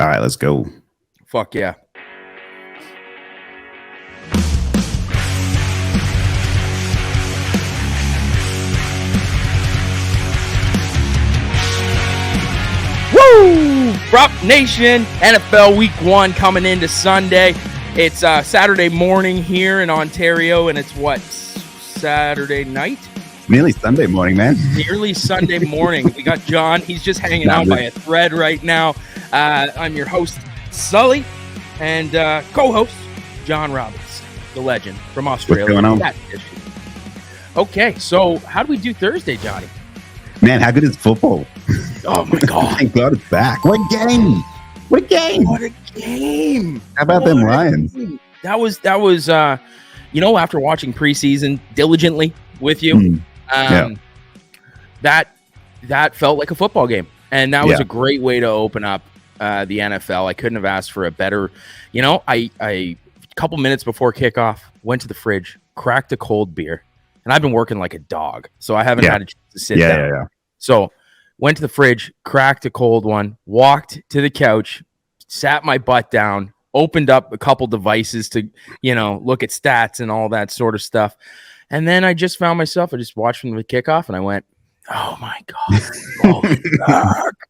All right, let's go. Fuck yeah. Woo! Prop Nation, NFL Week 1 coming into Sunday. It's Saturday morning here in Ontario, and it's what, Saturday night? Nearly Sunday morning, man. Nearly Sunday morning. We got John. He's just hanging out by a thread right now. I'm your host, Sully, and co-host, John Robbins, the legend from Australia. What's going on? Okay, so how do we do Thursday, Johnny? Man, how good is football? Oh, my God. Thank God it's back. What a game. What a game. What a game. How about them Lions? That was after watching preseason diligently with you, that felt like a football game. And that was a great way to open up the NFL. I couldn't have asked for a better, I a couple minutes before kickoff, went to the fridge, cracked a cold beer. And I've been working like a dog, so I haven't had a chance to sit down. Yeah. So went to the fridge, cracked a cold one, walked to the couch, sat my butt down, opened up a couple devices to, look at stats and all that sort of stuff. And then I just found myself, I just watched from the kickoff and I went, oh my God.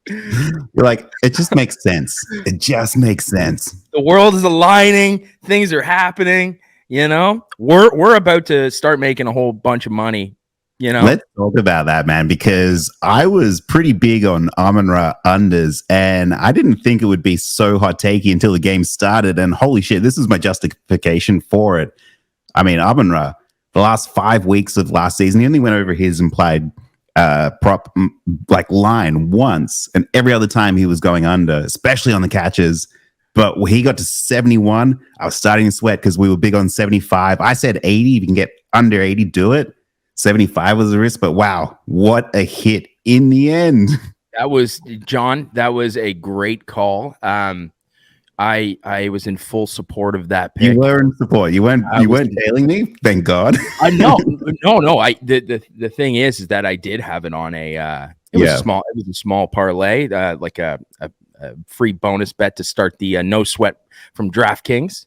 You're like, it just makes sense. It just makes sense. The world is aligning. Things are happening. We're about to start making a whole bunch of money. Let's talk about that, man, because I was pretty big on Amon-Ra unders, and I didn't think it would be so hot takey until the game started. And holy shit, this is my justification for it. I mean, Amon-Ra, the last 5 weeks of last season, he only went over his implied prop line once, and every other time he was going under, especially on the catches. But when he got to 71, I was starting to sweat because we were big on 75. I said 80. If you can get under 80, do it. 75 was the risk, but wow, what a hit in the end. That was, John, that was a great call. I was in full support of that pick. You were in support. You weren't tailing me? Thank God. No. The thing is that I did have it on it was a small parlay, like a free bonus bet to start the no sweat from DraftKings.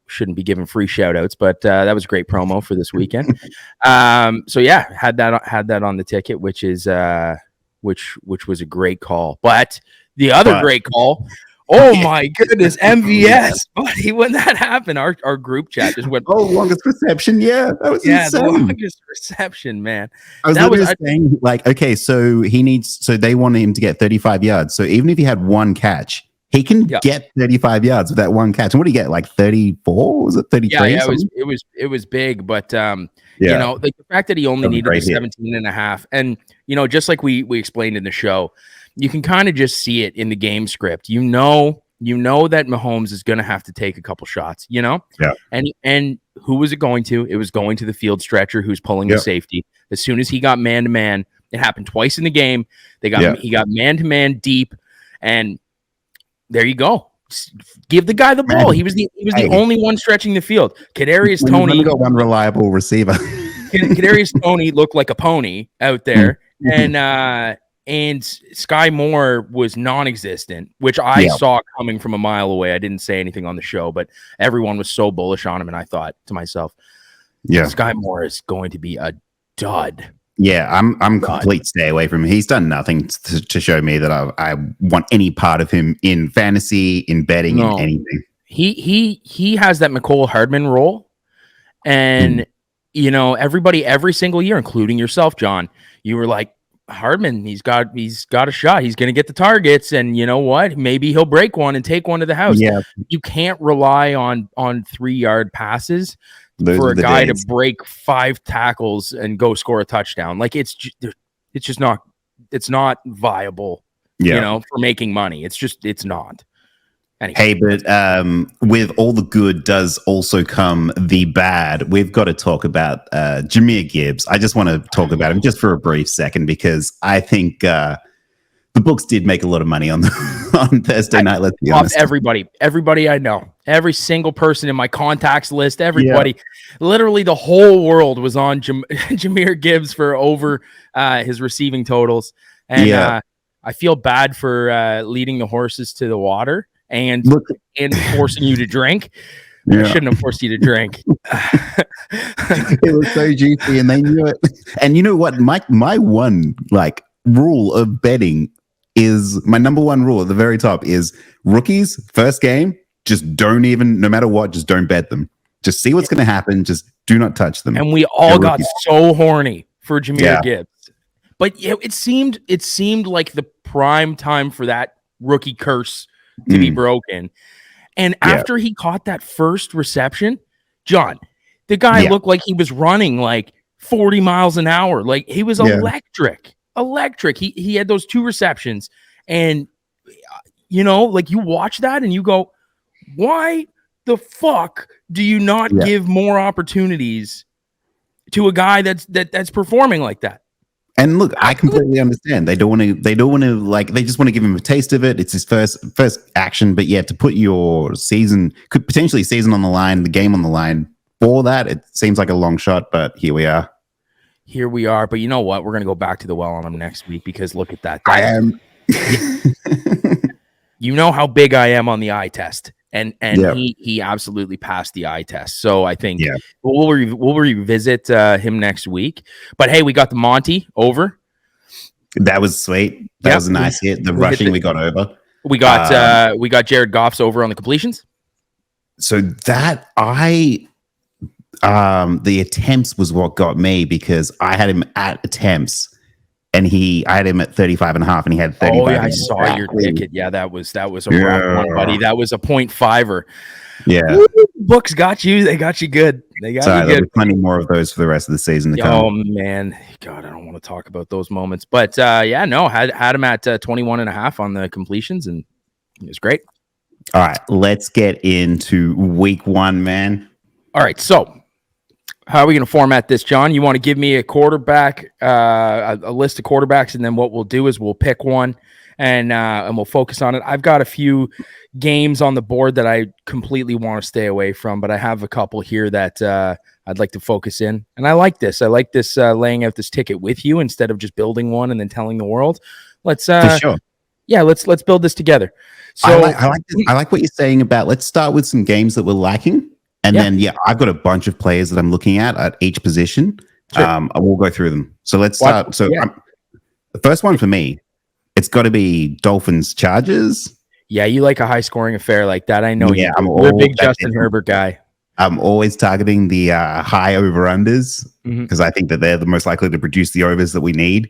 Shouldn't be giving free shout outs, but that was a great promo for this weekend. So yeah, had that on the ticket, which was a great call. But the other great call, my goodness, MVS, buddy, when that happened, our group chat just went, longest reception. Yeah, that was insane. The longest reception, man. I was saying, okay, so they wanted him to get 35 yards. So even if he had one catch, he can get 35 yards with that one catch. And what did he get? Like 34? Was it 33? Yeah, it was big, but the fact that he only needed 17 and a half, and just like we explained in the show, you can kind of just see it in the game script. You know that Mahomes is going to have to take a couple shots. Yeah. And who was it going to? It was going to the field stretcher who's pulling the safety. As soon as he got man to man, it happened twice in the game. He got man to man deep, and there you go. Give the guy the ball. He was the only one stretching the field. Kadarius Toney got one reliable receiver. Kadarius Toney looked like a pony out there, and Sky Moore was non-existent, which I saw coming from a mile away. I didn't say anything on the show, but everyone was so bullish on him, and I thought to myself, Sky Moore is going to be a dud. Yeah, I'm complete stay away from him. He's done nothing to show me that I want any part of him in fantasy, in betting, in anything. He has that McCole Hardman role, and everybody every single year, including yourself, John, you were like, Hardman, he's got a shot. He's going to get the targets, and you know what? Maybe he'll break one and take one to the house. Yeah, you can't rely on 3-yard passes. For a guy to break 5 tackles and go score a touchdown, like it's just not viable. For making money, it's not. Anyway. Hey, but with all the good does also come the bad. We've got to talk about Jamir Gibbs. I just want to talk about him just for a brief second because I think the books did make a lot of money on Thursday night. Let's be honest. Everybody I know, every single person in my contacts list, everybody, literally the whole world was on Jamir Gibbs for over his receiving totals. And I feel bad for leading the horses to the water and forcing you to drink. Yeah. I shouldn't have forced you to drink. It was so juicy, and they knew it. And you know what? My one rule of betting is, my number one rule at the very top is, rookies first game, just don't even, no matter what, just don't bet them. Just see what's going to happen. Just do not touch them. And we all got so horny for Jamir Gibbs. But it seemed like the prime time for that rookie curse to be broken. And after he caught that first reception, John, the guy looked like he was running 40 miles an hour. Like, he was electric. He had those 2 receptions, and you watch that and you go, why the fuck do you not give more opportunities to a guy that's performing like that? And look, I completely understand. They don't want to, they just want to give him a taste of it. It's his first action, but to put your season on the line, the game on the line for that, it seems like a long shot, but here we are. But you know what? We're going to go back to the well on him next week, because look at that. I am. You know how big I am on the eye test. And he absolutely passed the eye test. So I think we'll revisit him next week. But hey, we got the Monty over. That was sweet. That was a nice hit. The rushing we got over. We got Jared Goff's over on the completions. So that the attempts was what got me, because I had him at attempts. And I had him at 35.5, and he had 35. Oh, yeah, I saw your ticket. Yeah, that was a rough one, buddy. That was a 0.5er. Yeah. Woo, books got you. They got you good. They got you good. There'll be plenty more of those for the rest of the season to come. Oh, man. God, I don't want to talk about those moments. But, had him at 21.5 on the completions, and it was great. All right, let's get into week 1, man. All right, so how are we going to format this, John? You want to give me a quarterback, a list of quarterbacks, and then what we'll do is we'll pick one and we'll focus on it. I've got a few games on the board that I completely want to stay away from, but I have a couple here that I'd like to focus in. And I like this. Laying out this ticket with you instead of just building one and then telling the world. Let's for sure. Yeah, let's build this together. So I like what you're saying about, let's start with some games that we're lacking. And then, I've got a bunch of players that I'm looking at each position. Sure. I will go through them. So let's start. The first one for me, it's got to be Dolphins Chargers. Yeah, you like a high scoring affair like that. I know you. You're a big Justin Herbert guy. I'm always targeting the high over-unders, because I think that they're the most likely to produce the overs that we need.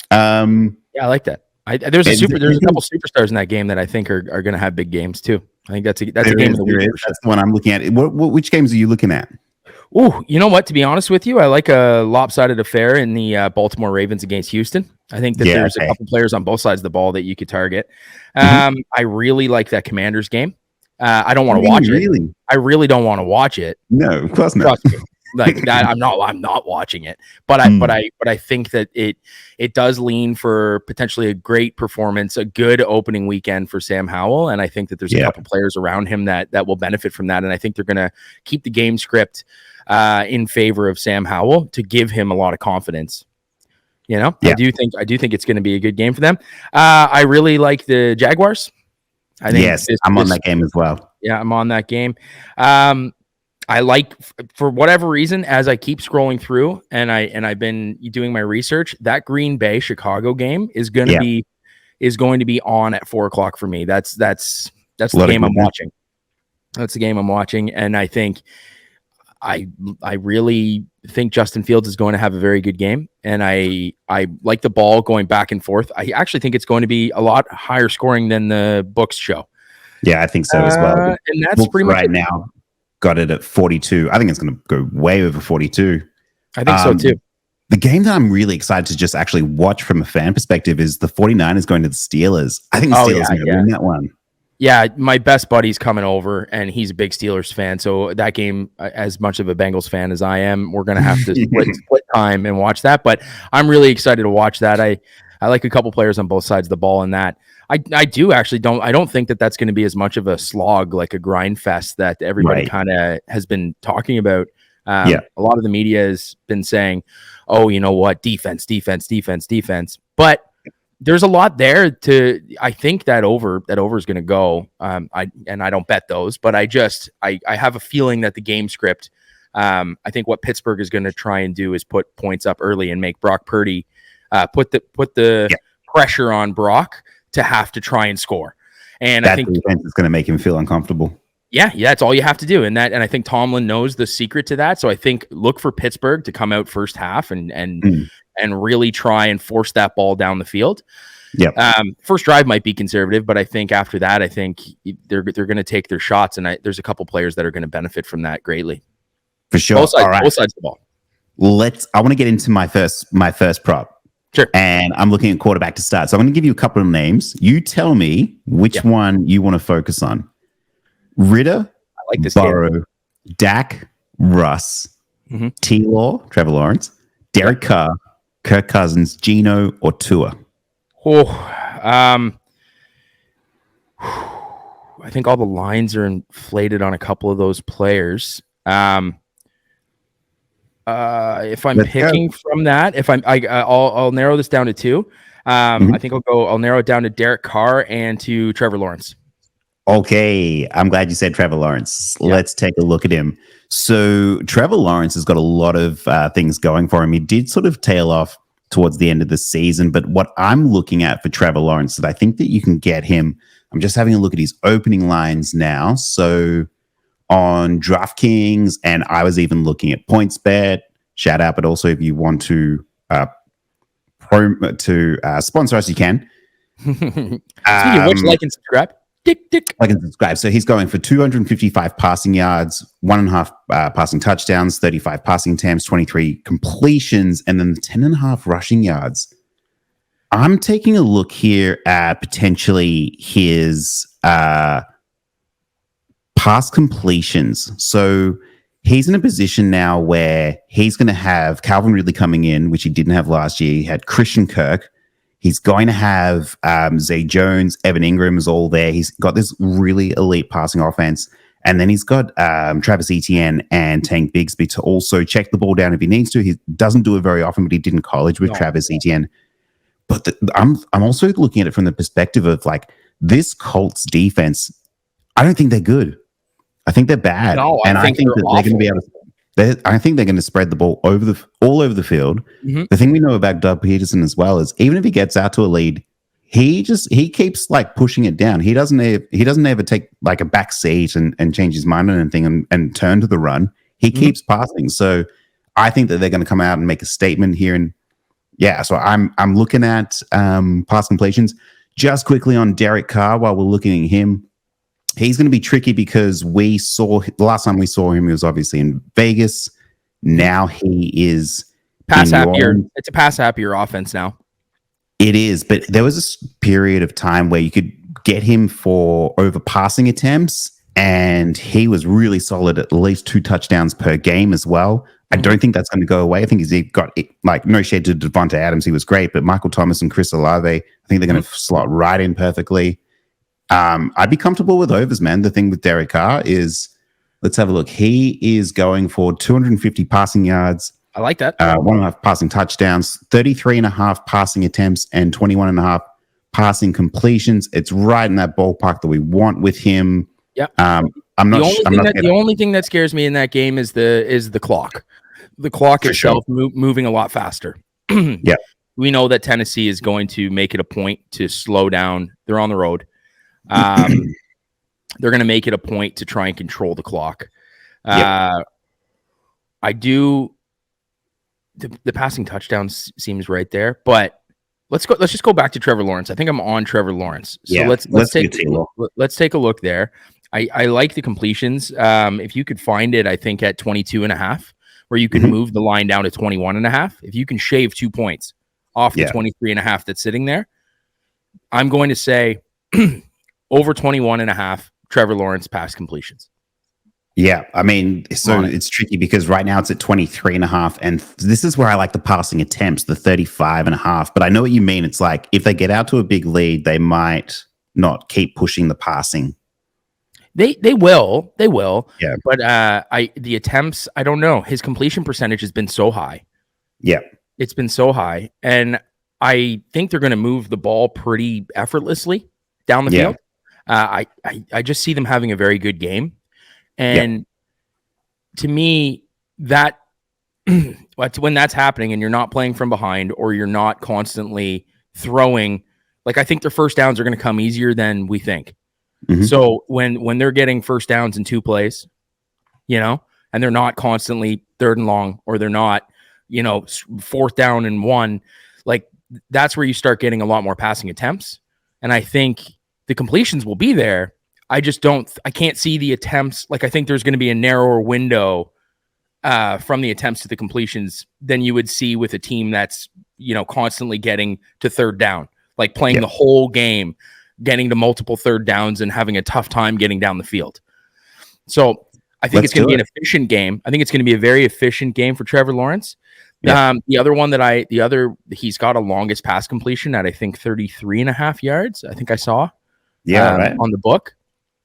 I like that. There's a couple superstars in that game that I think are going to have big games too. I think that's a game of the week. That's the one I'm looking at. Which games are you looking at? Oh, you know what? To be honest with you, I like a lopsided affair in the Baltimore Ravens against Houston. I think that there's a couple players on both sides of the ball that you could target. I really like that Commanders game. I don't want to watch it. I really don't want to watch it. No, of course not. Trust me. Like that, I'm not watching it. But I think that it does lean for potentially a great performance, a good opening weekend for Sam Howell, and I think that there's a couple players around him that will benefit from that, and I think they're going to keep the game script in favor of Sam Howell to give him a lot of confidence. I do think it's going to be a good game for them. I really like the Jaguars. I think I'm on that game as well. Yeah, I'm on that game. I like, for whatever reason, as I keep scrolling through and I've been doing my research, that Green Bay Chicago game is going to be on at 4:00 for me. That's the game I'm watching. That's the game I'm watching, and I think I really think Justin Fields is going to have a very good game, and I like the ball going back and forth. I actually think it's going to be a lot higher scoring than the books show. Yeah, I think so as well. And that's pretty much right now. Got it at 42. I think it's going to go way over 42. I think so too. The game that I'm really excited to just actually watch from a fan perspective is the 49ers going to the Steelers. I think the Steelers are going to win that one. Yeah, my best buddy's coming over, and he's a big Steelers fan. So that game, as much of a Bengals fan as I am, we're going to have to split time and watch that. But I'm really excited to watch that. I like a couple players on both sides of the ball in that. I don't think that that's going to be as much of a slog, like a grind fest that everybody kind of has been talking about. A lot of the media has been saying, oh, you know what? Defense. But there's a lot there I think that over is going to go. I don't bet those, but I have a feeling that the game script, I think what Pittsburgh is going to try and do is put points up early and make Brock Purdy put the pressure on Brock to have to try and score. And I think defense is going to make him feel uncomfortable. Yeah, that's all you have to do. And I think Tomlin knows the secret to that. So I think look for Pittsburgh to come out first half and really try and force that ball down the field. Yeah. First drive might be conservative, but I think after that, I think they're going to take their shots, and there's a couple players that are going to benefit from that greatly. For sure. Both sides of the ball. I want to get into my first prop. Sure. And I'm looking at quarterback to start. So I'm going to give you a couple of names. You tell me which one you want to focus on. Ritter, I like this Burrow, game. Dak, Russ, T-Law, Trevor Lawrence, Derrick Carr, Kirk Cousins, Geno, or Tua. I think all the lines are inflated on a couple of those players. If I'm picking from that, I'll narrow this down to two. I think I'll narrow it down to Derrick Carr and to Trevor Lawrence. Okay, I'm glad you said Trevor Lawrence. Yeah. Let's take a look at him. So Trevor Lawrence has got a lot of things going for him. He did sort of tail off towards the end of the season, but what I'm looking at for Trevor Lawrence that I think that you can get him, I'm just having a look at his opening lines now. So on DraftKings, and I was even looking at PointsBet, shout out, but also if you want to sponsor us, you can. Which like and subscribe. Tick. Like and subscribe. So he's going for 255 passing yards, 1.5 passing touchdowns, 35 passing attempts, 23 completions, and then 10.5 rushing yards. I'm taking a look here at potentially his pass completions. So he's in a position now where he's going to have Calvin Ridley coming in, which he didn't have last year. He had Christian Kirk. He's going to have Zay Jones, Evan Ingram is all there. He's got this really elite passing offense. And then he's got Travis Etienne and Tank Bigsby to also check the ball down if he needs to. He doesn't do it very often, but he did in college with Travis Etienne. But I'm also looking at it from the perspective of like this Colts defense. I don't think they're good. I think they're bad. No, I think that they're going to be able to. I think they're going to spread the ball all over the field. Mm-hmm. The thing we know about Doug Peterson as well is even if he gets out to a lead, he keeps like pushing it down. He doesn't ever take like a back seat and change his mind on anything and turn to the run. He keeps passing. So I think that they're going to come out and make a statement here. And so I'm looking at pass completions. Just quickly on Derrick Carr while we're looking at him. He's going to be tricky because the last time we saw him, he was obviously in Vegas. Now he is pass happier. It's a pass happier offense now. It is, but there was a period of time where you could get him for over passing attempts, and he was really solid at least 2 touchdowns per game as well. I don't think that's going to go away. I think he's got like no shade to Devontae Adams. He was great, but Michael Thomas and Chris Olave, I think they're going to slot right in perfectly. I'd be comfortable with overs, man. The thing with Derrick Carr is, let's have a look. He is going for 250 passing yards. I like that. 1.5 passing touchdowns, 33.5 passing attempts, and 21.5 passing completions. It's right in that ballpark that we want with him. Yeah. The only thing that scares me in that game is the clock. The clock for itself moving a lot faster. Yeah. We know that Tennessee is going to make it a point to slow down. They're on the road. They're going to make it a point to try and control the clock. I do. The passing touchdowns seems right there, but let's just go back to Trevor Lawrence. I think I'm on Trevor Lawrence. So let's take a look there. I like the completions. If you could find it, I think at 22.5, where you can move the line down to 21.5. If you can shave 2 points off the 23.5 that's sitting there, I'm going to say over 21.5 Trevor Lawrence pass completions. Yeah, I mean, so it's tricky because right now it's at 23.5, and this is where I like the passing attempts, the 35.5. But I know what you mean. It's like if they get out to a big lead, they might not keep pushing the passing. They will. Yeah. But the attempts, I don't know. His completion percentage has been so high. Yeah. It's been so high. And I think they're going to move the ball pretty effortlessly down the field. I just see them having a very good game. And to me, that when that's happening and you're not playing from behind or you're not constantly throwing, like I think their first downs are going to come easier than we think. Mm-hmm. So when they're getting first downs in 2 plays, and they're not constantly 3rd and long, or they're not, 4th down and 1, like that's where you start getting a lot more passing attempts. And I think the completions will be there. I can't see the attempts. Like I think there's going to be a narrower window from the attempts to the completions than you would see with a team that's, constantly getting to 3rd down, like playing the whole game, getting to multiple 3rd downs and having a tough time getting down the field. So I think it's going to be an efficient game. I think it's going to be a very efficient game for Trevor Lawrence. Yeah. The other one he's got a longest pass completion at, I think 33.5 yards. I think I saw on the book.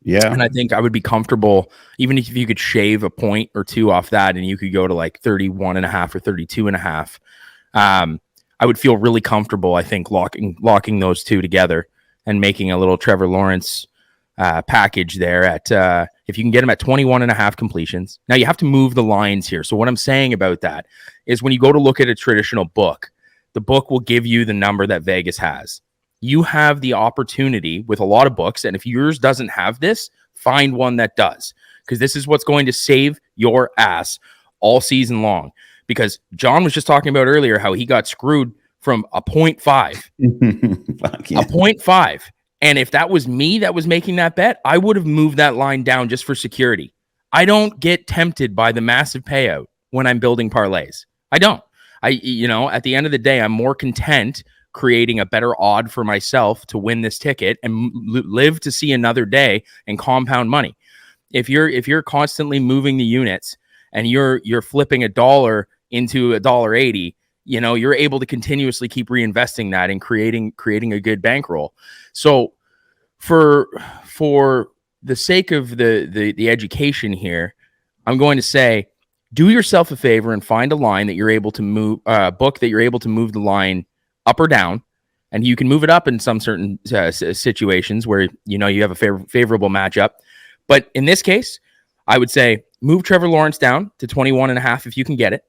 Yeah. And I think I would be comfortable, even if you could shave a point or 2 off that and you could go to like 31.5 or 32.5. I would feel really comfortable, I think, locking those 2 together and making a little Trevor Lawrence package there at if you can get him at 21.5 completions. Now you have to move the lines here. So what I'm saying about that is when you go to look at a traditional book, the book will give you the number that Vegas has. You have the opportunity with a lot of books, and if yours doesn't have this, find one that does, because this is what's going to save your ass all season long. Because John was just talking about earlier how he got screwed from a 0.5. A 0.5. And if that was me that was making that bet, I would have moved that line down just for security. I don't get tempted by the massive payout when I'm building parlays. I don't. At the end of the day, I'm more content creating a better odd for myself to win this ticket and live to see another day and compound money. If you're constantly moving the units and you're flipping $1 into $1.80, you're able to continuously keep reinvesting that and creating a good bankroll. So for the sake of the education here, I'm going to say, do yourself a favor and find a line that you're able to move, book that you're able to move the line up or down, and you can move it up in some certain situations where you have a favorable matchup. But in this case, I would say move Trevor Lawrence down to 21.5 if you can get it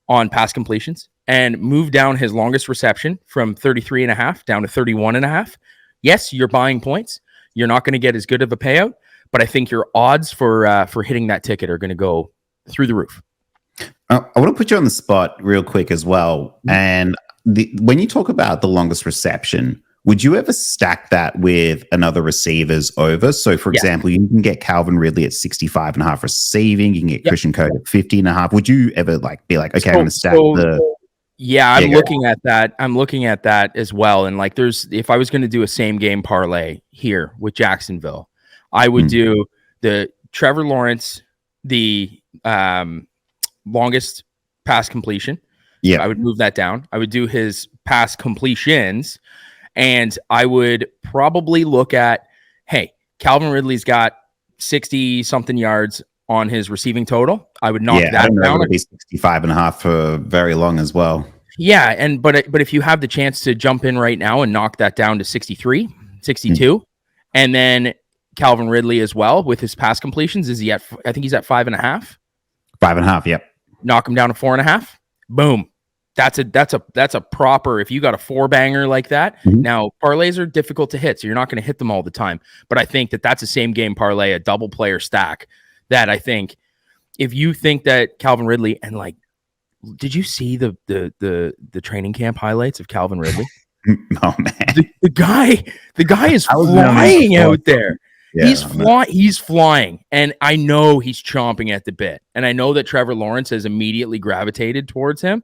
on pass completions, and move down his longest reception from 33.5 down to 31.5. Yes, you're buying points. You're not going to get as good of a payout, but I think your odds for hitting that ticket are going to go through the roof. I want to put you on the spot real quick as well, and when you talk about the longest reception, would you ever stack that with another receiver's over? So, for example, you can get Calvin Ridley at 65.5 receiving. You can get Christian Kirk at 50.5. Would you ever be like, okay, I'm going to stack the... Yeah, I'm looking at that. I'm looking at that as well. And if I was going to do a same game parlay here with Jacksonville, I would do the Trevor Lawrence, the longest pass completion. Yeah, I would move that down. I would do his pass completions, and I would probably look at, hey, Calvin Ridley's got 60 something yards on his receiving total. I would knock that down. It would be 65.5 for very long as well. Yeah, but if you have the chance to jump in right now and knock that down to 63, 62, and then Calvin Ridley as well with his pass completions, is he at? I think he's at 5.5. 5.5. Yep. Knock him down to 4.5. Boom. That's a proper, if you got a 4-banger like that. Now, parlays are difficult to hit, so you're not going to hit them all the time. But I think that's a same game parlay, a double player stack that I think if you think that Calvin Ridley, and did you see the training camp highlights of Calvin Ridley? Oh man. The guy is flying out there. Yeah, he's flying, and I know he's chomping at the bit. And I know that Trevor Lawrence has immediately gravitated towards him.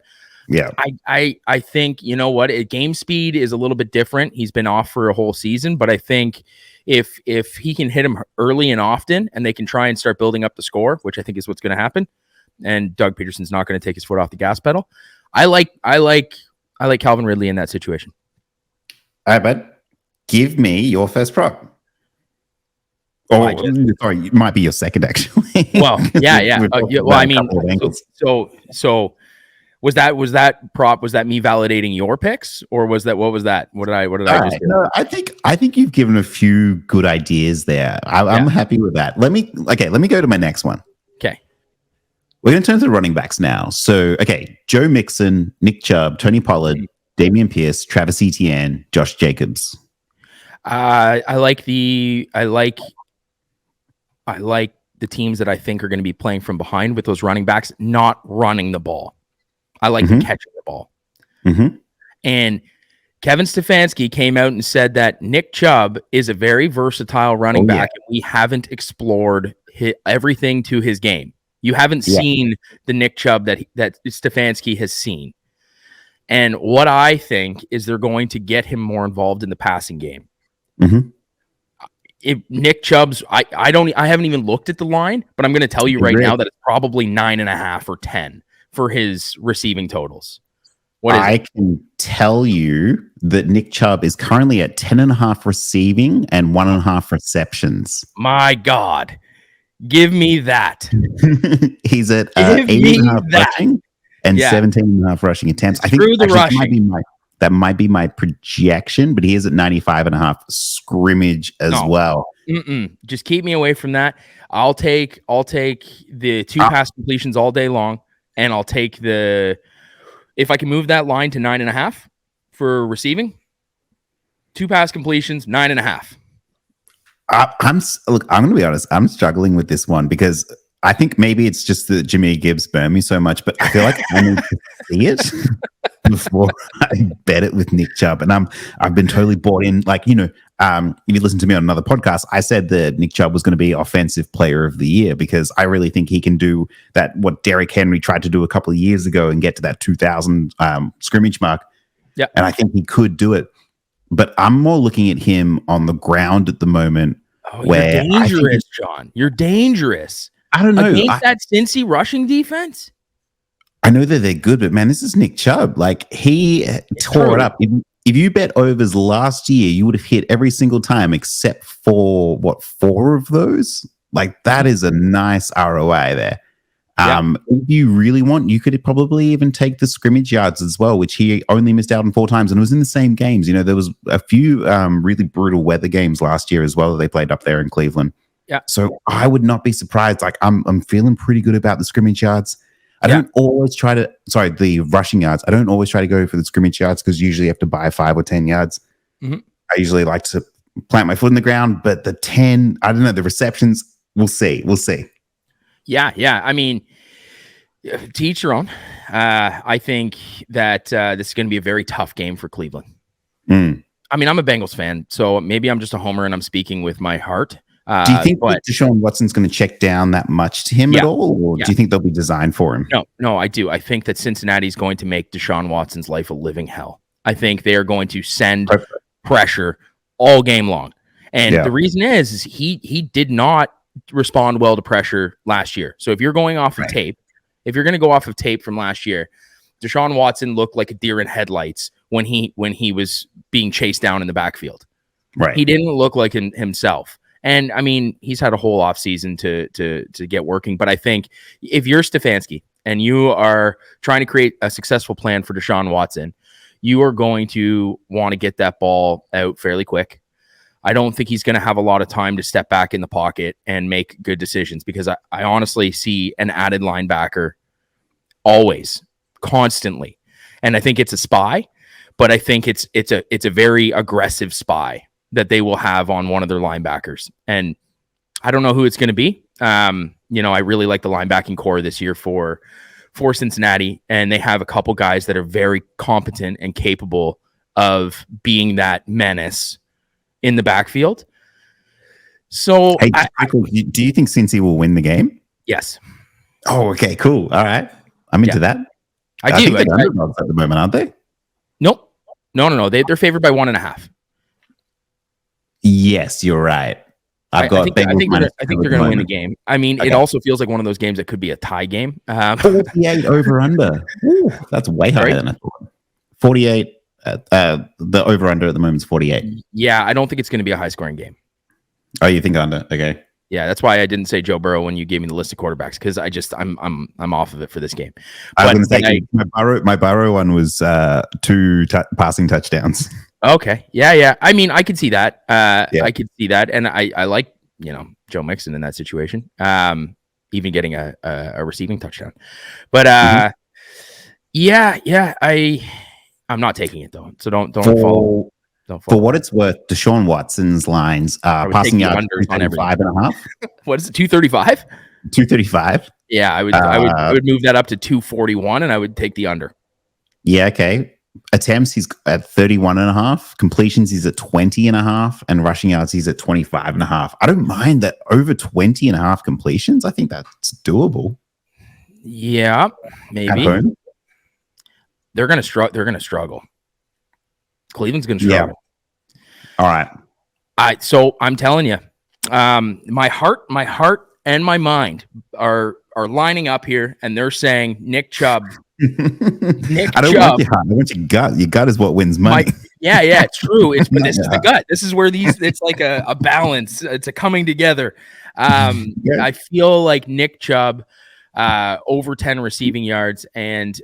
Yeah, I think, you know what, game speed is a little bit different. He's been off for a whole season, but I think if he can hit him early and often, and they can try and start building up the score, which I think is what's going to happen, and Doug Peterson's not going to take his foot off the gas pedal. I like Calvin Ridley in that situation. All right, bud. Give me your first prop. Oh, sorry, it might be your second actually. Well, yeah. Well, I mean, so Was that me validating your picks, or what was that? What did I just do? No, I think you've given a few good ideas there. I'm happy with that. Let me go to my next one. Okay. We're going to turn to the running backs now. So, Joe Mixon, Nick Chubb, Tony Pollard, Damien Pierce, Travis Etienne, Josh Jacobs. I like the teams that I think are going to be playing from behind with those running backs, not running the ball. I like the catching the ball. Mm-hmm. And Kevin Stefanski came out and said that Nick Chubb is a very versatile running back. And we haven't explored everything to his game. You haven't seen the Nick Chubb that Stefanski has seen. And what I think is they're going to get him more involved in the passing game. Mm-hmm. If Nick Chubb's, I haven't even looked at the line, but I'm going to tell you right now that it's probably 9.5 or 10 for his receiving totals. I can tell you that Nick Chubb is currently at 10.5 receiving and 1.5 receptions. My God, give me that. He's at 8.5 rushing and 17.5 rushing attempts. I think that might be my projection, but he is at 95.5 scrimmage as well. Just keep me away from that. I'll take the 2 pass completions all day long, and I'll take if I can move that line to 9.5 for receiving, 2 pass completions, 9.5. I'm going to be honest. I'm struggling with this one because I think maybe it's just that Jamir Gibbs burned me so much, but I feel like I need to see it before I bet it with Nick Chubb. And I've been totally bought in. Like, if you listen to me on another podcast, I said that Nick Chubb was going to be Offensive Player of the Year because I really think he can do that, what Derrick Henry tried to do a couple of years ago and get to that 2,000 scrimmage mark. Yeah. And I think he could do it. But I'm more looking at him on the ground at the moment. Oh, you're dangerous, John. You're dangerous. I don't know. Against that Cincy rushing defense? I know that they're good, but man, this is Nick Chubb. Like, he tore it up. If you bet overs last year, you would have hit every single time except for, 4 of those? Like, that is a nice ROI there. If you really want, you could probably even take the scrimmage yards as well, which he only missed out on 4 times, and it was in the same games. There was a few really brutal weather games last year as well that they played up there in Cleveland. Yeah. So I would not be surprised. Like, I'm feeling pretty good about the scrimmage yards. I don't always the rushing yards. I don't always try to go for the scrimmage yards because usually you have to buy 5 or 10 yards. Mm-hmm. I usually like to plant my foot in the ground, but the 10, I don't know, the receptions, we'll see. Yeah. I mean, to each your own. I think that this is going to be a very tough game for Cleveland. I mean, I'm a Bengals fan, so maybe I'm just a homer and I'm speaking with my heart. Do you think that DeSean Watson's going to check down that much to him at all, or do you think they'll be designed for him? No, I do. I think that Cincinnati's going to make DeSean Watson's life a living hell. I think they are going to send pressure all game long. And the reason is he did not respond well to pressure last year. So if you're going off of tape, if you're going to go off of tape from last year, DeSean Watson looked like a deer in headlights when he was being chased down in the backfield. Right. He didn't look like himself. And I mean, he's had a whole offseason to get working. But I think if you're Stefanski and you are trying to create a successful plan for DeSean Watson, you are going to want to get that ball out fairly quick. I don't think he's going to have a lot of time to step back in the pocket and make good decisions because I honestly see an added linebacker always, constantly. And I think it's a spy, but I think it's a very aggressive spy that they will have on one of their linebackers. And I don't know who it's going to be. I really like the linebacking core this year for Cincinnati, and they have a couple guys that are very competent and capable of being that menace in the backfield. So do you think Cincy will win the game? Yes. Oh, okay, cool. All right. I'm into that. I do. Think they're underdogs at the moment, aren't they? Nope. No. They're favored by 1.5. Yes, you're right. I think they're going to win the game. I mean, It also feels like one of those games that could be a tie game. 48 over under. Ooh, that's way higher than I thought. 48. The over under at the moment is 48. Yeah, I don't think it's going to be a high scoring game. Oh, you think under? Okay. Yeah, that's why I didn't say Joe Burrow when you gave me the list of quarterbacks, because I'm off of it for this game. I was going to say my Burrow one was 2 passing touchdowns. Okay, yeah. I mean, I could see that. I could see that, and I like Joe Mixon in that situation. Even getting a receiving touchdown, but I'm not taking it though. So don't follow. For what it's worth, DeSean Watson's lines are passing yards 235.5. What is it? 235? 235. Yeah, I would move that up to 241, and I would take the under. Yeah, okay. Attempts, he's at 31.5. Completions, he's at 20.5. And rushing yards, he's at 25.5. I don't mind that over 20.5 completions. I think that's doable. Yeah, maybe. They're gonna struggle. Cleveland's gonna struggle. Yeah. All right. So I'm telling you, my heart and my mind are lining up here, and they're saying Nick Chubb. I don't want your heart. I want your gut. Your gut is what wins money. Yeah, it's true. But this is the gut. This is where it's like a balance. It's a coming together. I feel like Nick Chubb over 10 receiving yards and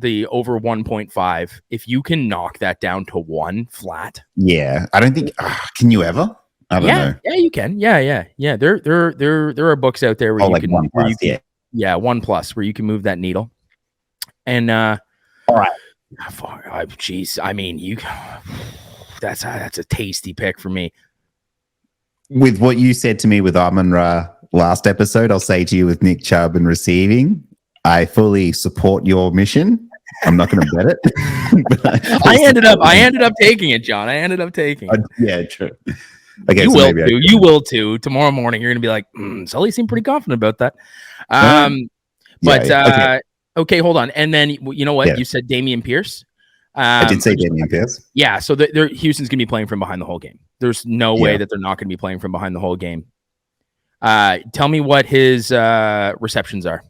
the over 1.5. If you can knock that down to 1 flat. Yeah. I don't think can you ever? I don't know. Yeah, you can. Yeah. There are books out there where you can 1 plus, 1+ where you can move that needle. And all right. Jeez, I mean, that's a tasty pick for me. With what you said to me with Amon-Ra last episode, I'll say to you with Nick Chubb and receiving, I fully support your mission. I'm not going to bet it. I ended up taking it, John. I ended up taking it. Yeah, true. Okay, you will too. You will too. Tomorrow morning, you're going to be like, Sully seemed pretty confident about that. Okay, hold on. And then you know what? Yeah. You said Damien Pierce. I did say Damien Pierce. Yeah, so Houston's going to be playing from behind the whole game. There's no way that they're not going to be playing from behind the whole game. Tell me what his receptions are.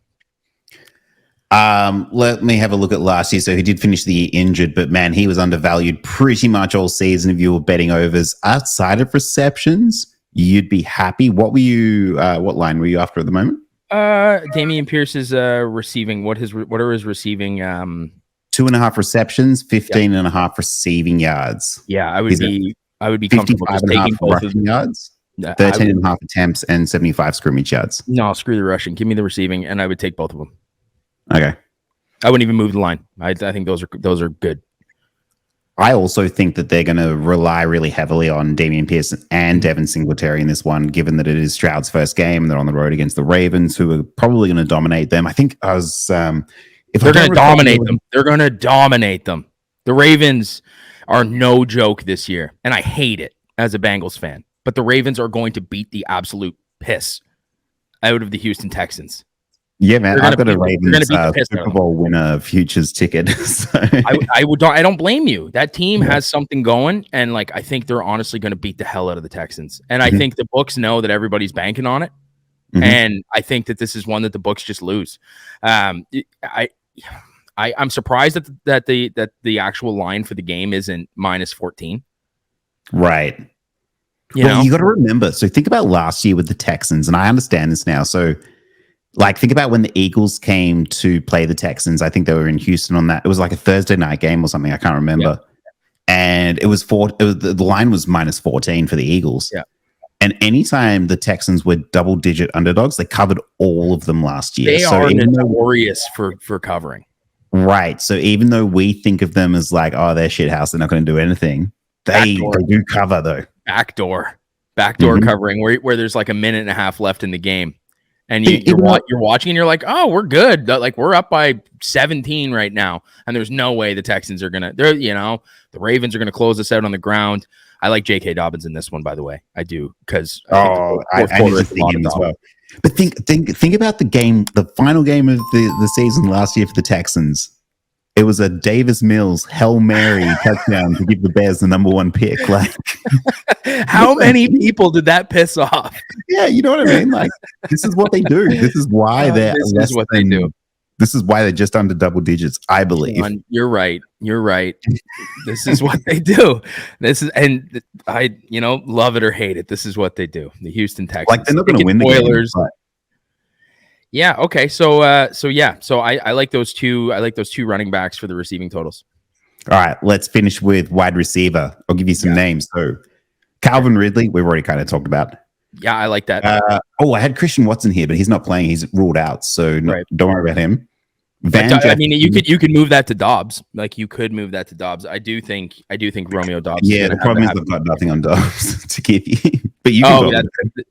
Let me have a look at last year. So he did finish the year injured, but man, he was undervalued pretty much all season. If you were betting overs outside of receptions, you'd be happy. What line were you after at the moment? Damien Pierce is receiving. What are his receiving? 2.5 receptions, 15.5 receiving yards. Yeah, I would be comfortable just taking both of them. Yards, 13.5 attempts, and 75 scrimmage yards. No, screw the rushing. Give me the receiving, and I would take both of them. Okay. I wouldn't even move the line. I think those are good. I also think that they're going to rely really heavily on Damien Pierce and Devin Singletary in this one, given that it is Stroud's first game. They're on the road against the Ravens, who are probably going to dominate them. I think they're going to dominate them. They're going to dominate them. The Ravens are no joke this year, and I hate it as a Bengals fan. But the Ravens are going to beat the absolute piss out of the Houston Texans. Yeah, man, I've got a Ravens Super Bowl winner futures ticket. So. I don't blame you. That team has something going, and I think they're honestly going to beat the hell out of the Texans. And I think the books know that everybody's banking on it, and I think that this is one that the books just lose. I'm surprised that the actual line for the game isn't -14. Right. You got to remember. So think about last year with the Texans, and I understand this now. So. Think about when the Eagles came to play the Texans. I think they were in Houston on that. It was like a Thursday night game or something. I can't remember. Yeah. And the line was -14 for the Eagles. Yeah. And anytime the Texans were double-digit underdogs, they covered all of them last year. They are notorious for covering. Right. So even though we think of them as they're shithouse, they're not going to do anything. They do cover though. Backdoor covering where there's a minute and a half left in the game. And you're watching and you're like, oh, we're good. We're up by 17 right now. And there's no way the Texans are the Ravens are going to close this out on the ground. I like J.K. Dobbins in this one, by the way. I do. Because I need to see him as well. But think about the final game of the season last year for the Texans. It was a Davis Mills Hail Mary touchdown to give the Bears the number 1 pick. How many people did that piss off? Yeah, you know what I mean? This is what they do. This is why they do. This is why they're just under double digits, I believe. John, you're right. This is what they do. And I, love it or hate it. This is what they do. The Houston Texans. Like, they're not going to win the Oilers. Game, but... Yeah. Okay. So I like those two. I like those two running backs for the receiving totals. All right. Let's finish with wide receiver. I'll give you some names. So Calvin Ridley, we've already kind of talked about. Yeah, I like that. I had Christian Watson here, but he's not playing. He's ruled out. So don't worry about him. You could move that to Dobbs. Like, you could move that to Dobbs. I do think Romeo Dobbs. Yeah, the problem is they've got nothing on Dobbs to give you. But you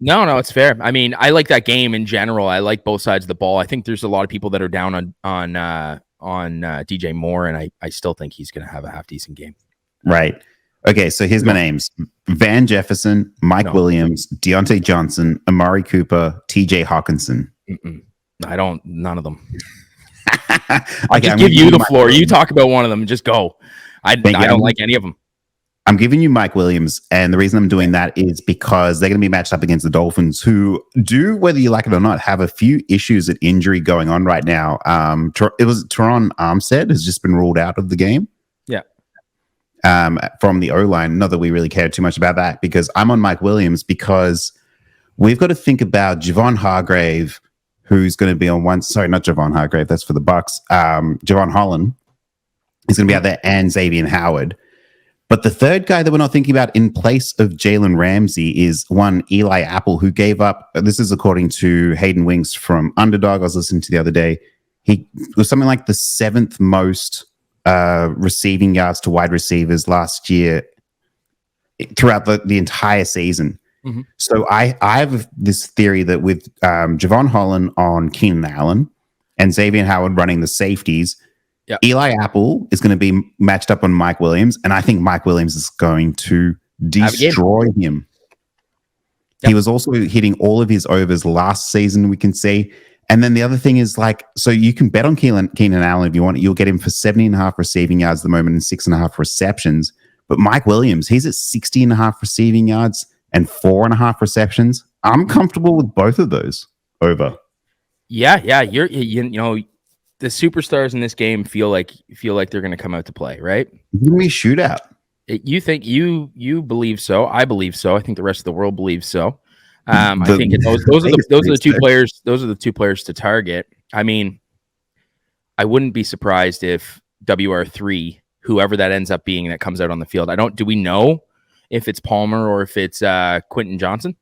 no, it's fair. I mean, I like that game in general. I like both sides of the ball. I think there's a lot of people that are down on DJ Moore, and I still think he's going to have a half decent game. Right. Okay, so here's my names: Van Jefferson, Mike Williams, Deontay Johnson, Amari Cooper, TJ Hockenson. None of them. I'll just give you the floor. You talk about one of them. Just go. I don't like any of them. I'm giving you Mike Williams, and the reason I'm doing that is because they're going to be matched up against the Dolphins, who do, whether you like it or not, have a few issues at injury going on right now. It was Teron Armstead has just been ruled out of the game. Yeah. From the O-line. Not that we really care too much about that, because I'm on Mike Williams because we've got to think about Javon Hargrave, who's going to be on one. Sorry, not Javon Hargrave. That's for the Bucks. Javon Holland is going to be out there, and Xavier Howard. But the third guy that we're not thinking about in place of Jalen Ramsey is one Eli Apple, who gave up. This is according to Hayden Winks from Underdog. I was listening to the other day. He was something like the 7th most receiving yards to wide receivers last year throughout the entire season. Mm-hmm. So I have this theory that with Javon Holland on Keenan Allen and Xavier Howard running the safeties, Eli Apple is going to be matched up on Mike Williams, and I think Mike Williams is going to destroy him. Yep. He was also hitting all of his overs last season, we can see. And then the other thing is, so you can bet on Keenan Allen if you want. You'll get him for 70.5 receiving yards at the moment and 6.5 receptions. But Mike Williams, he's at 60.5 receiving yards and 4.5 receptions. I'm comfortable with both of those over. Yeah. The superstars in this game feel like they're going to come out to play, right? Give me a shootout. You think you believe so? I believe so. I think the rest of the world believes so. I think those are the two players. Those are the two players to target. I mean, I wouldn't be surprised if WR3, whoever that ends up being, that comes out on the field. Do we know if it's Palmer or if it's Quentin Johnson?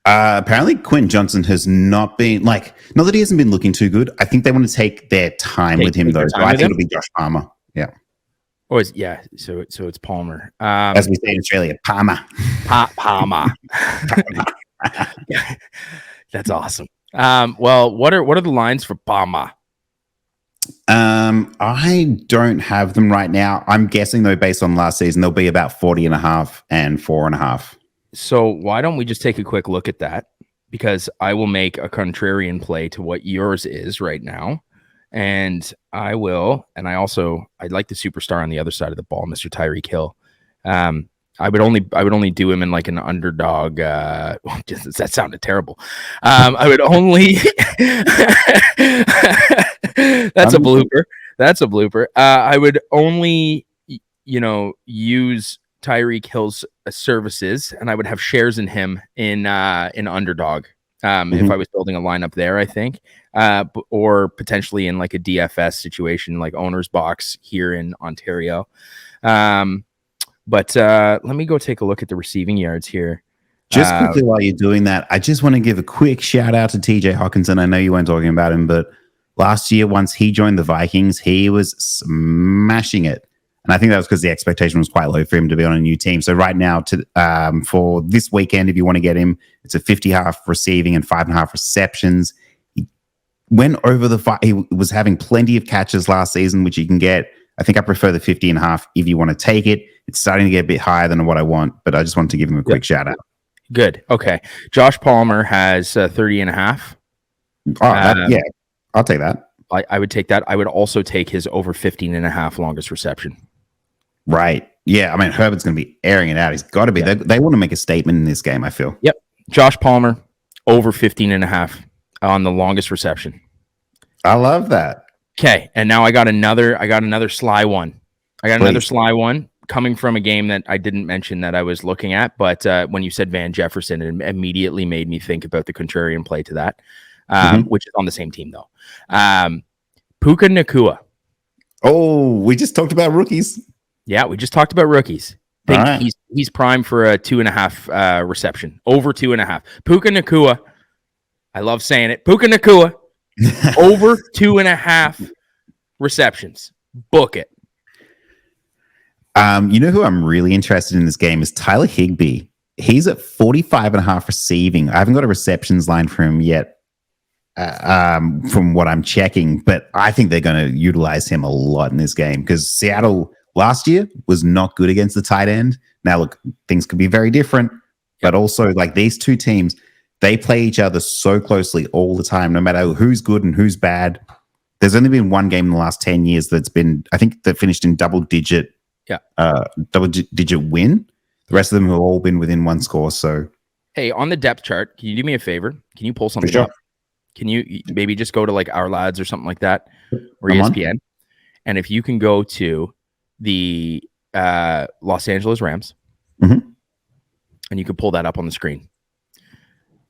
Apparently Quentin Johnson has not been not that he hasn't been looking too good. I think they want to take their time with him, though. So I think it'll be Josh Palmer. Yeah. Or so it's Palmer. As we say in Australia, Palmer. Palmer. That's awesome. Well, what are the lines for Palmer? I don't have them right now. I'm guessing, though, based on last season, they'll be about 40.5 and 4.5. So why don't we just take a quick look at that? Because I will make a contrarian play to what yours is right now. And I'd like the superstar on the other side of the ball, Mr. Tyreek Hill. I would only do him in like an underdog. That sounded terrible. I would only. That's a blooper. I would only, use Tyreek Hill's services, and I would have shares in him in underdog. If I was building a lineup there, I think, or potentially in like a DFS situation, like owner's box here in Ontario. But let me go take a look at the receiving yards here. Just quickly while you're doing that, I just want to give a quick shout out to TJ Hockenson. I know you weren't talking about him, but last year, once he joined the Vikings, he was smashing it. And I think that was because the expectation was quite low for him to be on a new team. So right now, for this weekend, if you want to get him, it's a 50.5 receiving and 5.5 receptions. He went over he was having plenty of catches last season, which you can get. I think I prefer the 50.5 if you want to take it. It's starting to get a bit higher than what I want, but I just wanted to give him a quick shout out. Good. Okay. Josh Palmer has 30.5. Yeah, I'll take that. I would take that. I would also take his over 15.5 longest reception. Right. Yeah. I mean, Herbert's going to be airing it out. He's got to be. Yeah. They want to make a statement in this game, I feel. Yep. Josh Palmer, over 15.5 on the longest reception. I love that. Okay, and now I got another sly one. Another sly one coming from a game that I didn't mention that I was looking at, but when you said Van Jefferson, it immediately made me think about the contrarian play to that, which is on the same team though. Puka Nacua. Oh, we just talked about rookies. Yeah, we just talked about rookies. He's primed for a 2.5 reception, over 2.5. Puka Nacua. I love saying it. Puka Nacua. Over 2.5 receptions. Book it. You know who I'm really interested in this game is Tyler Higbee. He's at 45.5 receiving. I haven't got a receptions line for him yet, from what I'm checking, but I think they're going to utilize him a lot in this game because Seattle last year was not good against the tight end. Now, look, things could be very different, but also like these two teams, they play each other so closely all the time, no matter who's good and who's bad. There's only been one game in the last 10 years that's been, I think, that finished in double-digit win. The rest of them have all been within one score. So, hey, on the depth chart, can you do me a favor? Can you pull something up? Can you maybe just go to like Our Lads or something like that, or ESPN? And if you can go to the Los Angeles Rams, and you can pull that up on the screen.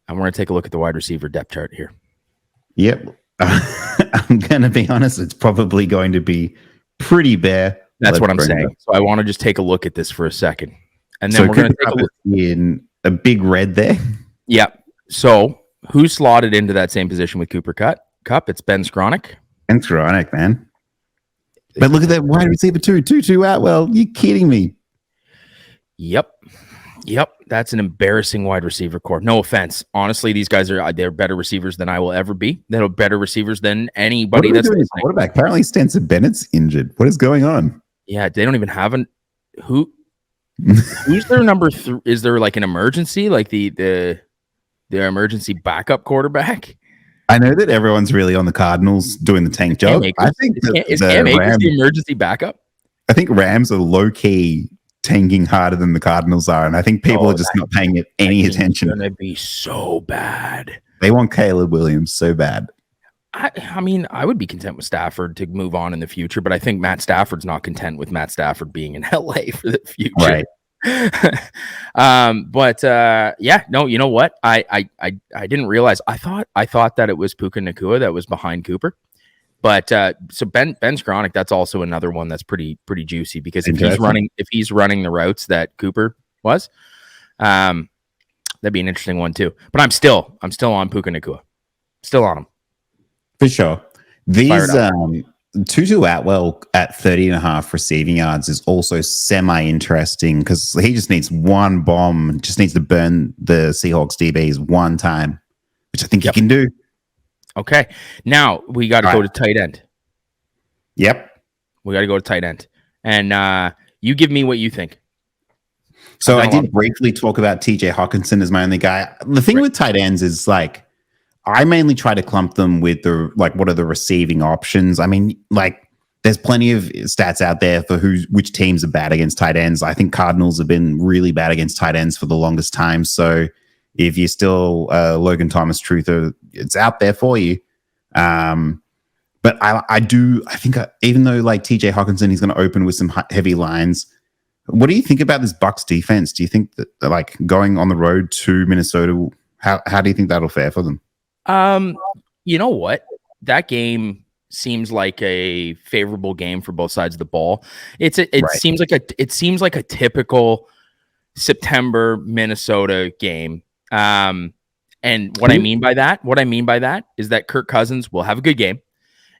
And we're going to take a look at the wide receiver depth chart here. Yep. I'm going to be honest. It's probably going to be pretty bare. That's what I'm saying. So I want to just take a look at this for a second. And then we're going to take a look in a big red there. Yep. So who slotted into that same position with Cooper Kupp? It's Ben Skronik. Ben Skronik, man. But look at that wide receiver too. Tutu Atwell. You kidding me? Yep. That's an embarrassing wide receiver core. No offense. Honestly, they're better receivers than I will ever be. They're better receivers than anybody that's listening. Quarterback. Apparently Stenson Bennett's injured. What is going on? Yeah, they don't even have who's their number 3? Is there like an emergency, like the emergency backup quarterback? I know that everyone's really on the Cardinals doing the tank job. I think is Cam Akers the emergency backup? I think Rams are low key tanking harder than the Cardinals are, and I think people are just not paying it any attention. It's gonna be so bad. They want Caleb Williams so bad. I mean, I would be content with Stafford to move on in the future, but I think Matt Stafford's not content with Matt Stafford being in LA for the future. Right. No, you know what? I didn't realize. I thought that it was Puka Nacua that was behind Cooper. But so Ben Skronik, that's also another one that's pretty juicy because if he's running the routes that Cooper was, that'd be an interesting one too. But I'm still on Puka Nacua. Still on him. For sure. These Tutu Atwell at 30.5 receiving yards is also semi-interesting because he just needs one bomb, just needs to burn the Seahawks DBs one time, which I think he can do. Okay. Now we got to go to tight end. Yep. We got to go to tight end. And you give me what you think. So I did briefly talk about TJ Hockenson as my only guy. The thing with tight ends is like, I mainly try to clump them with what are the receiving options? I mean, like there's plenty of stats out there for which teams are bad against tight ends. I think Cardinals have been really bad against tight ends for the longest time. So if you're still Logan Thomas truther, it's out there for you. But I think even though like TJ Hockenson, he's going to open with some heavy lines. What do you think about this Bucs defense? Do you think that like going on the road to Minnesota, how do you think that'll fare for them? You know what? That game seems like a favorable game for both sides of the ball. It seems like a typical September Minnesota game. And what I mean by that is that Kirk Cousins will have a good game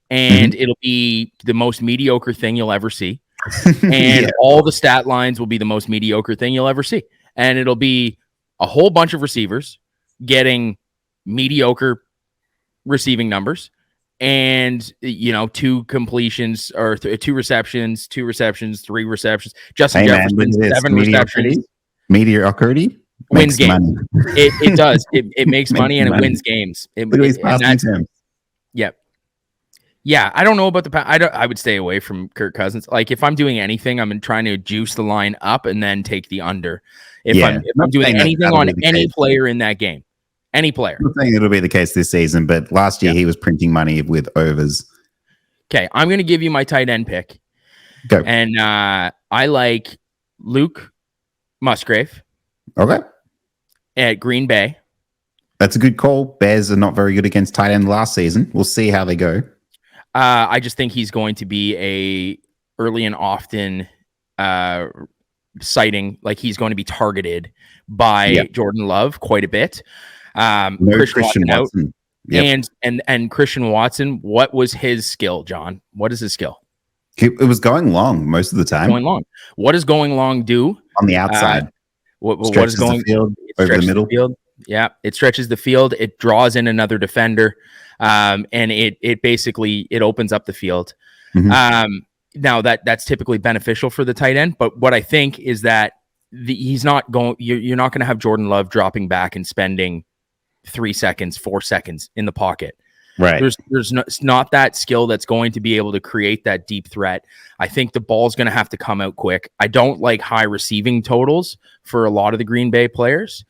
and it'll be the most mediocre thing you'll ever see. And all the stat lines will be the most mediocre thing you'll ever see. And it'll be a whole bunch of receivers getting mediocre receiving numbers and, 2 completions or 2 receptions, 3 receptions. Justin Jefferson, 7 receptions. Mediocrity wins games. It does. It makes money and it wins games. Yeah, I don't know about I would stay away from Kirk Cousins. Like if I'm doing anything, I'm trying to juice the line up and then take the under. If I'm doing anything on any player in that game, Any player. I'm not saying it'll be the case this season, but last year he was printing money with overs. Okay, I'm going to give you my tight end pick. Go. And I like Luke Musgrave. Okay. At Green Bay. That's a good call. Bears are not very good against tight end last season. We'll see how they go. I just think he's going to be a early and often sighting. Like he's going to be targeted by Jordan Love quite a bit. Christian Watson. Yep. And Christian Watson, what was his skill, John? What is his skill? It was going long most of the time. Going long. What does going long do? On the outside. What is going the field over the middle? Field. Yeah, it stretches the field. It draws in another defender, and it basically it opens up the field. Mm-hmm. Now that's typically beneficial for the tight end, but what I think is that he's not going. You're not going to have Jordan Love dropping back and spending 3 seconds, 4 seconds in the pocket. Right. There's not that skill that's going to be able to create that deep threat. I think the ball's going to have to come out quick. I don't like high receiving totals for a lot of the Green Bay players.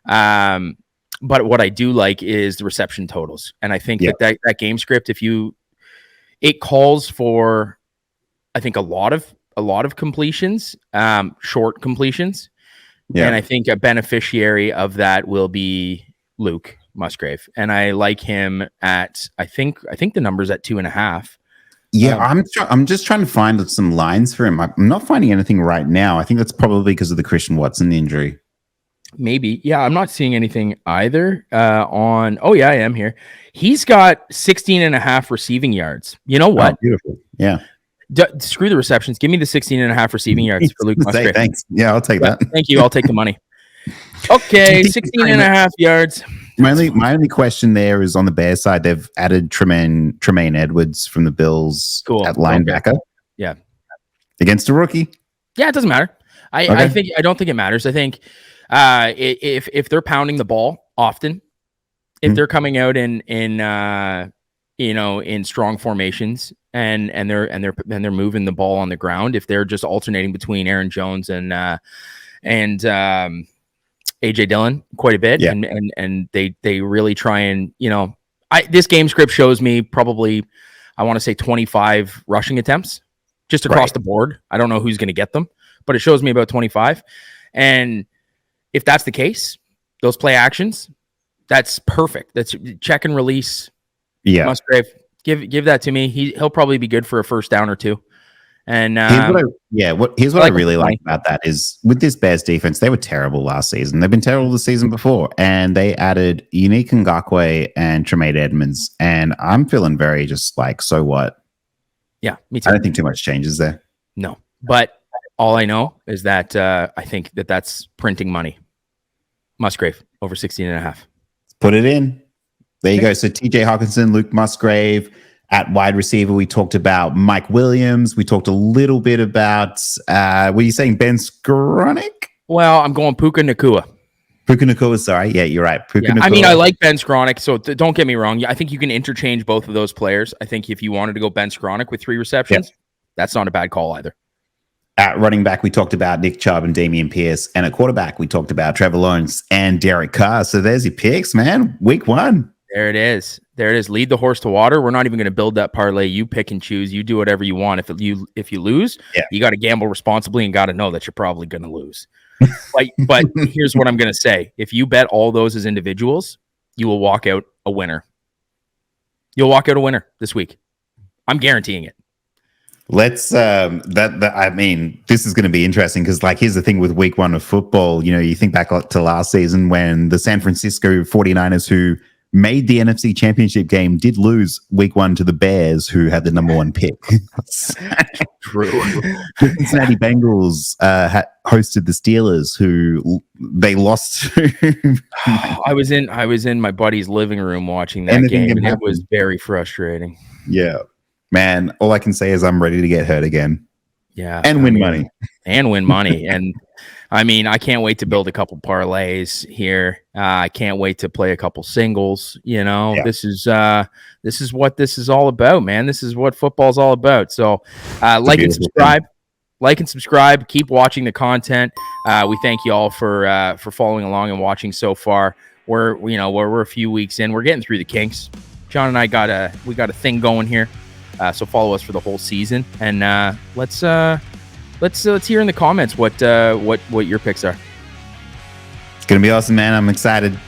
But what I do like is the reception totals. And I think that game script, it calls for, I think a lot of completions, short completions. Yeah. And I think a beneficiary of that will be Luke Musgrave, and I like him at I think the number's at 2.5. Yeah, I'm just trying to find some lines for him. I'm not finding anything right now. I think that's probably because of the Christian Watson injury. Maybe, yeah. I'm not seeing anything either. I am here. He's got 16.5 receiving yards. You know what? Oh, beautiful. Yeah. Screw the receptions. Give me the 16.5 receiving yards for Luke Musgrave. Thanks. Yeah, I'll take that. Thank you. I'll take the money. Okay, 16.5 yards. My only question there is on the Bears side, they've added Tremaine Edwards from the Bills at linebacker. Okay. Yeah. Against a rookie. Yeah, it doesn't matter. I don't think it matters. I think if they're pounding the ball often, if they're coming out in strong formations and they're moving the ball on the ground, if they're just alternating between Aaron Jones and AJ Dillon quite a bit, and they really try and this game script shows me probably I want to say 25 rushing attempts just across the board. I don't know who's going to get them, but it shows me about 25. And if that's the case, those play actions, that's perfect. That's check and release. Yeah, Musgrave, give that to me. He'll probably be good for a first down or two. And here's what I really like about that is with this Bears defense, they were terrible last season. They've been terrible the season before, and they added Unique Ngakoue and Tremaine Edmonds, and I'm feeling very just like, so what? Yeah, me too. I don't think too much changes there. No, but all I know is that I think that's printing money. Musgrave over 16.5. Put it in. There you go. So TJ Hockenson, Luke Musgrave. At wide receiver, we talked about Mike Williams. We talked a little bit about, were you saying Ben Skowronek? Well, I'm going Puka Nacua. Puka Nacua, sorry. Yeah, you're right. Puka Nacua. I mean, I like Ben Skowronek, so don't get me wrong. I think you can interchange both of those players. I think if you wanted to go Ben Skowronek with 3 receptions, that's not a bad call either. At running back, we talked about Nick Chubb and Damien Pierce. And at quarterback, we talked about Trevor Lawrence and Derrick Carr. So there's your picks, man. Week 1. There it is. Lead the horse to water. We're not even going to build that parlay. You pick and choose. You do whatever you want. If you lose, you got to gamble responsibly and got to know that you're probably going to lose. But here's what I'm going to say. If you bet all those as individuals, you will walk out a winner. You'll walk out a winner this week. I'm guaranteeing it. Let's I mean, this is going to be interesting because here's the thing with week 1 of football. You think back to last season when the San Francisco 49ers, who made the NFC Championship game, did lose week 1 to the Bears, who had the number 1 pick. True. The Cincinnati Bengals hosted the Steelers, who they lost. I was in my buddy's living room watching that game, and it was very frustrating. Yeah, man. All I can say is I'm ready to get hurt again. Yeah, and win money. And I mean, I can't wait to build a couple parlays here. I can't wait to play a couple singles. This is what this is all about, man. This is what football's all about. So like and subscribe. Keep watching the content. We thank you all for following along and watching so far. we're a few weeks in. We're getting through the kinks. John and I got a thing going here. So follow us for the whole season, and let's hear in the comments what your picks are. It's gonna be awesome, man. I'm excited.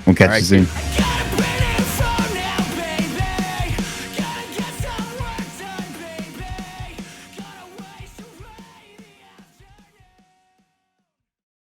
We'll catch you soon.